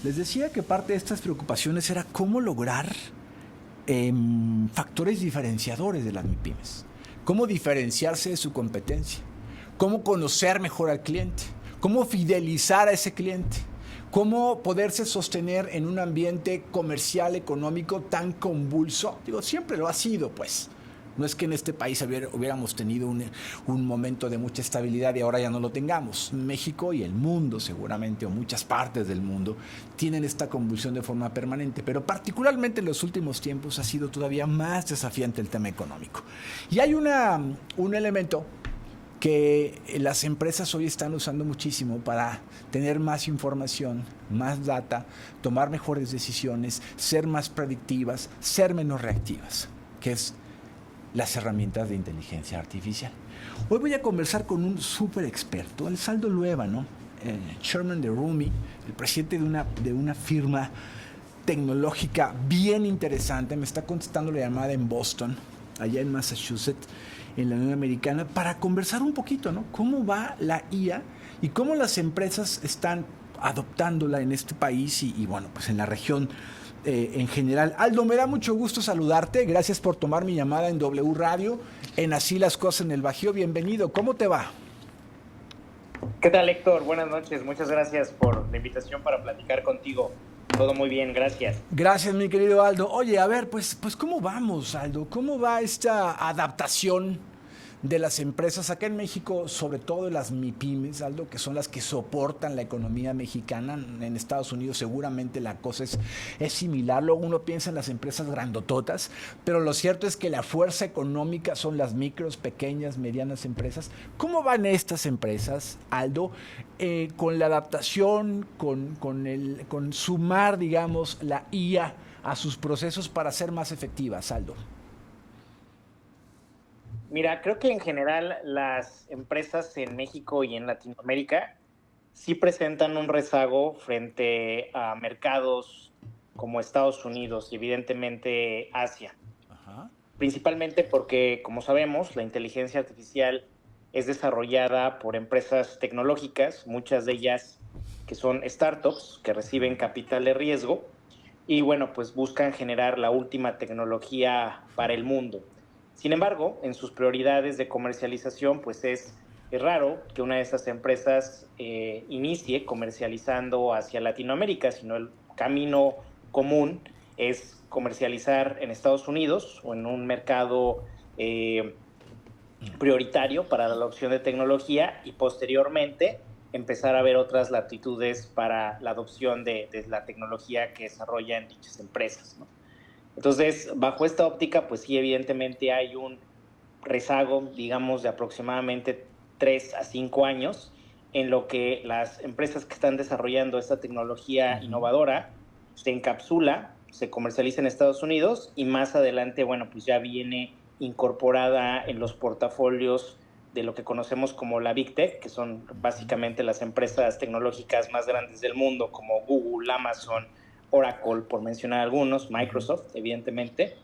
Les decía que parte de estas preocupaciones era cómo lograr factores diferenciadores de las MIPIMES. Cómo diferenciarse de su competencia. Cómo conocer mejor al cliente. Cómo fidelizar a ese cliente. Cómo poderse sostener en un ambiente comercial, económico tan convulso. Digo, siempre lo ha sido, pues. No es que en este país hubiéramos tenido un momento de mucha estabilidad y ahora ya no lo tengamos. México y el mundo seguramente, o muchas partes del mundo, tienen esta convulsión de forma permanente, pero particularmente en los últimos tiempos ha sido todavía más desafiante el tema económico. Y hay un elemento que las empresas hoy están usando muchísimo para tener más información, más data, tomar mejores decisiones, ser más predictivas, ser menos reactivas, que es las herramientas de inteligencia artificial. Hoy voy a conversar con un súper experto, el Aldo Luevano, chairman de Rumi, el presidente de una firma tecnológica bien interesante. Me está contestando la llamada en Boston, allá en Massachusetts, en la Unión Americana, para conversar un poquito, ¿no? Cómo va la IA y cómo las empresas están adoptándola en este país y bueno, pues en la región en general. Aldo, me da mucho gusto saludarte. Gracias por tomar mi llamada en W Radio, en Así las Cosas en el Bajío. Bienvenido. ¿Cómo te va? ¿Qué tal, Héctor? Buenas noches. Muchas gracias por la invitación para platicar contigo. Todo muy bien, gracias. Gracias, mi querido Aldo. Oye, a ver, pues ¿cómo vamos, Aldo? ¿Cómo va esta adaptación de las empresas acá en México, sobre todo las MIPIMES, Aldo, que son las que soportan la economía mexicana? En Estados Unidos seguramente la cosa es similar. Luego uno piensa en las empresas grandototas, pero lo cierto es que la fuerza económica son las micros, pequeñas, medianas empresas. ¿Cómo van estas empresas, Aldo, con la adaptación, con sumar, digamos, la IA a sus procesos para ser más efectivas, Aldo? Mira, creo que en general las empresas en México y en Latinoamérica sí presentan un rezago frente a mercados como Estados Unidos y evidentemente Asia. Ajá. Principalmente porque, como sabemos, la inteligencia artificial es desarrollada por empresas tecnológicas, muchas de ellas que son startups, que reciben capital de riesgo y bueno, pues buscan generar la última tecnología para el mundo. Sin embargo, en sus prioridades de comercialización, pues es raro que una de estas empresas inicie comercializando hacia Latinoamérica, sino el camino común es comercializar en Estados Unidos o en un mercado prioritario para la adopción de tecnología y posteriormente empezar a ver otras latitudes para la adopción de la tecnología que desarrollan dichas empresas, ¿no? Entonces, bajo esta óptica, pues sí, evidentemente hay un rezago, digamos, de aproximadamente 3 a 5 años en lo que las empresas que están desarrollando esta tecnología innovadora se encapsula, se comercializa en Estados Unidos y más adelante, bueno, pues ya viene incorporada en los portafolios de lo que conocemos como la Big Tech, que son básicamente las empresas tecnológicas más grandes del mundo, como Google, Amazon, Oracle, por mencionar algunos, Microsoft, evidentemente,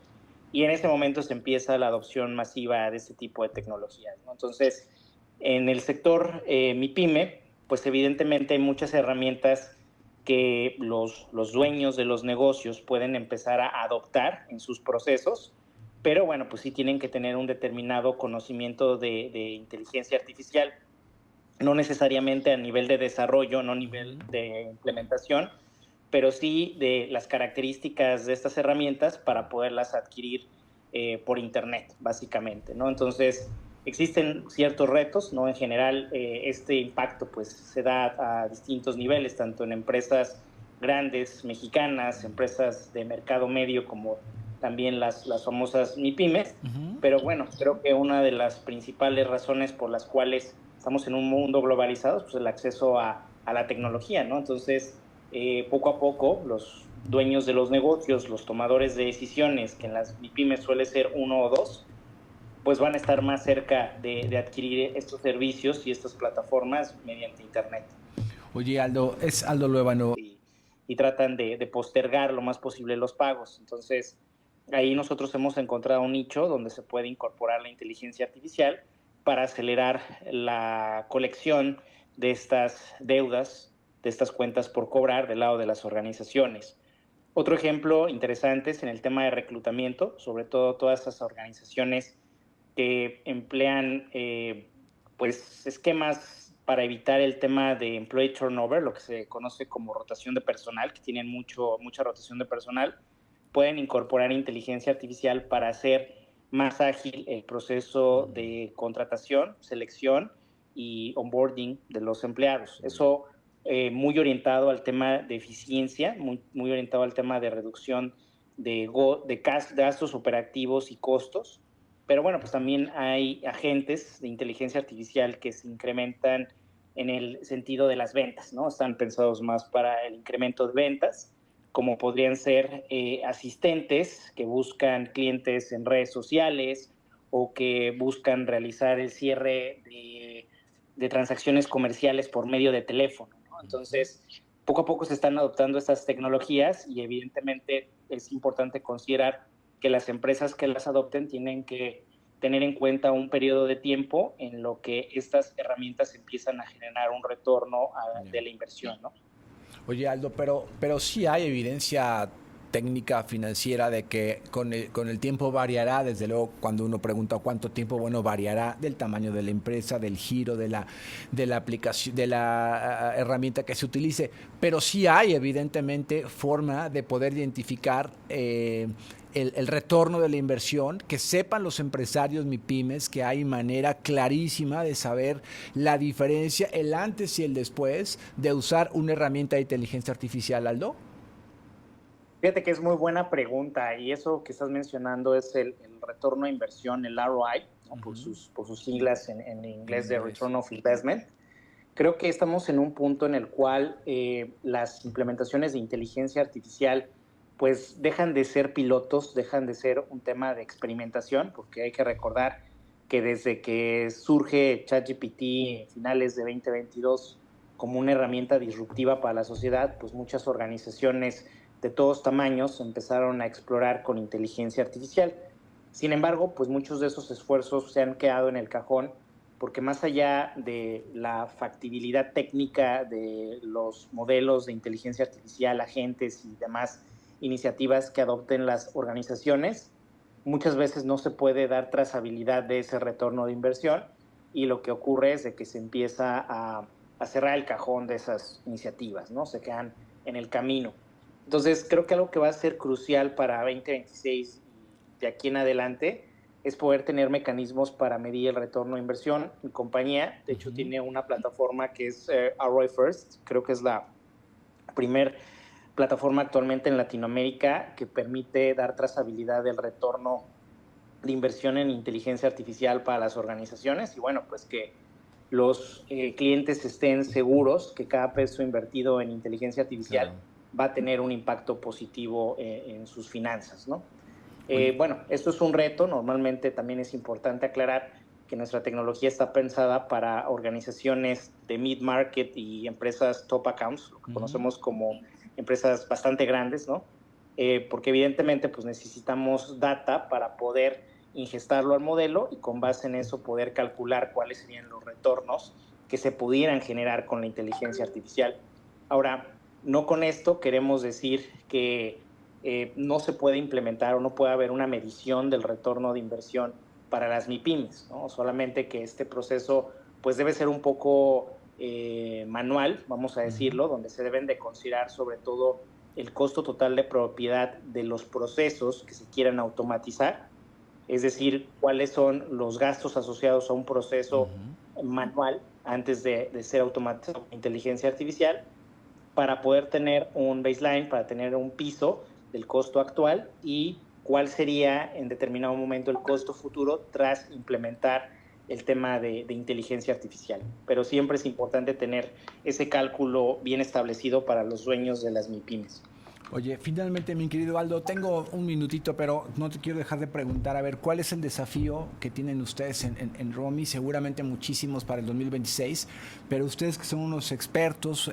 y en ese momento se empieza la adopción masiva de este tipo de tecnologías, ¿no? Entonces, en el sector MIPYME, pues evidentemente hay muchas herramientas que los dueños de los negocios pueden empezar a adoptar en sus procesos, pero bueno, pues sí tienen que tener un determinado conocimiento de inteligencia artificial, no necesariamente a nivel de desarrollo, no a nivel de implementación, pero sí de las características de estas herramientas para poderlas adquirir por internet, básicamente, ¿no? Entonces, existen ciertos retos, ¿no? En general, este impacto pues se da a distintos niveles, tanto en empresas grandes mexicanas, empresas de mercado medio, como también las famosas MIPYMES, pero bueno, creo que una de las principales razones por las cuales estamos en un mundo globalizado pues el acceso a la tecnología, ¿no? Entonces, poco a poco, los dueños de los negocios, los tomadores de decisiones, que en las MIPYMES suele ser uno o dos, pues van a estar más cerca de adquirir estos servicios y estas plataformas mediante Internet. Oye, Aldo, es Aldo Luevano. Y tratan de postergar lo más posible los pagos. Entonces, ahí nosotros hemos encontrado un nicho donde se puede incorporar la inteligencia artificial para acelerar la colección de estas deudas de estas cuentas por cobrar del lado de las organizaciones. Otro ejemplo interesante es en el tema de reclutamiento, sobre todo todas esas organizaciones que emplean pues esquemas para evitar el tema de employee turnover, lo que se conoce como rotación de personal, que tienen mucha rotación de personal, pueden incorporar inteligencia artificial para hacer más ágil el proceso de contratación, selección y onboarding de los empleados. Eso muy orientado al tema de eficiencia, muy orientado al tema de reducción de gastos operativos y costos. Pero bueno, pues también hay agentes de inteligencia artificial que se incrementan en el sentido de las ventas, ¿no? Están pensados más para el incremento de ventas, como podrían ser asistentes que buscan clientes en redes sociales o que buscan realizar el cierre de transacciones comerciales por medio de teléfono, ¿no? Entonces, poco a poco se están adoptando estas tecnologías y evidentemente es importante considerar que las empresas que las adopten tienen que tener en cuenta un periodo de tiempo en lo que estas herramientas empiezan a generar un retorno de la inversión, ¿no? Oye, Aldo, pero sí hay evidencia técnica financiera de que con el tiempo variará, desde luego cuando uno pregunta cuánto tiempo, bueno, variará del tamaño de la empresa, del giro, de la aplicación, de la herramienta que se utilice, pero sí hay evidentemente forma de poder identificar el retorno de la inversión, que sepan los empresarios MIPYMES que hay manera clarísima de saber la diferencia, el antes y el después de usar una herramienta de inteligencia artificial, Aldo. Fíjate que es muy buena pregunta y eso que estás mencionando es el retorno a inversión, el ROI, ¿no? Por sus siglas en inglés de Return of Investment. Creo que estamos en un punto en el cual las implementaciones de inteligencia artificial pues dejan de ser pilotos, dejan de ser un tema de experimentación, porque hay que recordar que desde que surge ChatGPT en finales de 2022 como una herramienta disruptiva para la sociedad, pues muchas organizaciones de todos tamaños empezaron a explorar con inteligencia artificial. Sin embargo, pues muchos de esos esfuerzos se han quedado en el cajón porque más allá de la factibilidad técnica de los modelos de inteligencia artificial, agentes y demás iniciativas que adopten las organizaciones, muchas veces no se puede dar trazabilidad de ese retorno de inversión y lo que ocurre es de que se empieza a cerrar el cajón de esas iniciativas, ¿no? Se quedan en el camino. Entonces, creo que algo que va a ser crucial para 2026 y de aquí en adelante es poder tener mecanismos para medir el retorno de inversión. Mi compañía, de hecho, tiene una plataforma que es ROI First, creo que es la primer plataforma actualmente en Latinoamérica que permite dar trazabilidad del retorno de inversión en inteligencia artificial para las organizaciones y bueno, pues que los clientes estén seguros que cada peso invertido en inteligencia artificial va a tener un impacto positivo en sus finanzas, ¿no? Bueno, esto es un reto. Normalmente también es importante aclarar que nuestra tecnología está pensada para organizaciones de mid-market y empresas top accounts, lo que conocemos como empresas bastante grandes, ¿no? Porque evidentemente pues necesitamos data para poder ingestarlo al modelo y con base en eso poder calcular cuáles serían los retornos que se pudieran generar con la inteligencia artificial. Ahora, no con esto queremos decir que no se puede implementar o no puede haber una medición del retorno de inversión para las MIPYMES, ¿no? Solamente que este proceso pues debe ser un poco manual, vamos a decirlo, donde se deben de considerar sobre todo el costo total de propiedad de los procesos que se quieran automatizar, es decir, cuáles son los gastos asociados a un proceso manual antes de ser automatizado con inteligencia artificial, para poder tener un baseline, para tener un piso del costo actual y cuál sería en determinado momento el costo futuro tras implementar el tema de inteligencia artificial. Pero siempre es importante tener ese cálculo bien establecido para los dueños de las MIPYMES. Oye, finalmente, mi querido Aldo, tengo un minutito, pero no te quiero dejar de preguntar, a ver, ¿cuál es el desafío que tienen ustedes en Romi? Seguramente muchísimos para el 2026, pero ustedes que son unos expertos,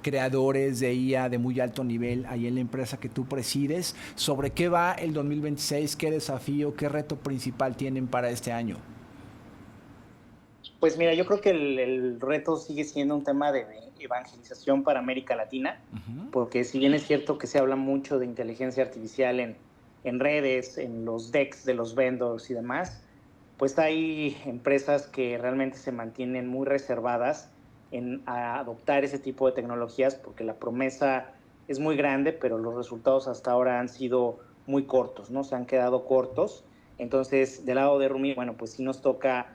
creadores de IA de muy alto nivel ahí en la empresa que tú presides, ¿sobre qué va el 2026? ¿Qué desafío, qué reto principal tienen para este año? Pues mira, yo creo que el reto sigue siendo un tema de evangelización para América Latina, porque si bien es cierto que se habla mucho de inteligencia artificial en redes, en los decks de los vendors y demás, pues hay empresas que realmente se mantienen muy reservadas en adoptar ese tipo de tecnologías porque la promesa es muy grande, pero los resultados hasta ahora han sido muy cortos, ¿no? Se han quedado cortos. Entonces, del lado de Rumi, bueno, pues sí nos toca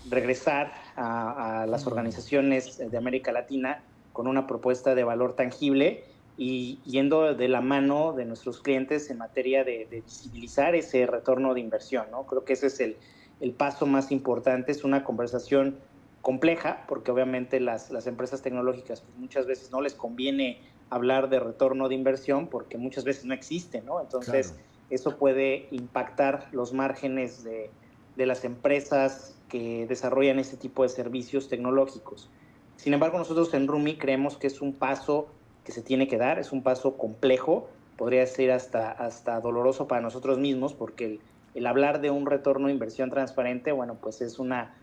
regresar a las organizaciones de América Latina con una propuesta de valor tangible y yendo de la mano de nuestros clientes en materia de visibilizar ese retorno de inversión, ¿no? Creo que ese es el paso más importante. Es una conversación compleja porque obviamente las empresas tecnológicas pues muchas veces no les conviene hablar de retorno de inversión porque muchas veces no existe, ¿no? Entonces, claro, eso puede impactar los márgenes de las empresas que desarrollan este tipo de servicios tecnológicos. Sin embargo, nosotros en Rumi creemos que es un paso que se tiene que dar, es un paso complejo, podría ser hasta doloroso para nosotros mismos, porque el hablar de un retorno de inversión transparente, bueno, pues es una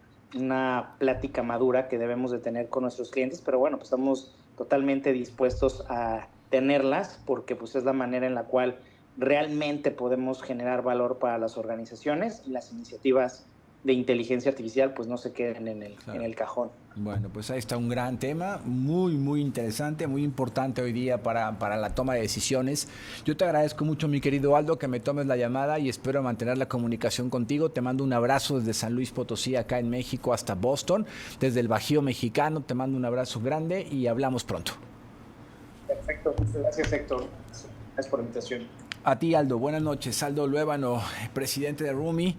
plática madura que debemos de tener con nuestros clientes, pero bueno, pues estamos totalmente dispuestos a tenerlas, porque pues es la manera en la cual realmente podemos generar valor para las organizaciones y las iniciativas de inteligencia artificial pues no se queden en el cajón. Bueno, pues ahí está un gran tema, muy interesante, muy importante hoy día para la toma de decisiones. Yo te agradezco mucho, mi querido Aldo, que me tomes la llamada y espero mantener la comunicación contigo. Te mando un abrazo desde San Luis Potosí, acá en México, hasta Boston, desde el Bajío mexicano. Te mando un abrazo grande y hablamos pronto. Perfecto, gracias Héctor, gracias por la invitación. A ti, Aldo, buenas noches. Aldo Luébano, presidente de Rumi.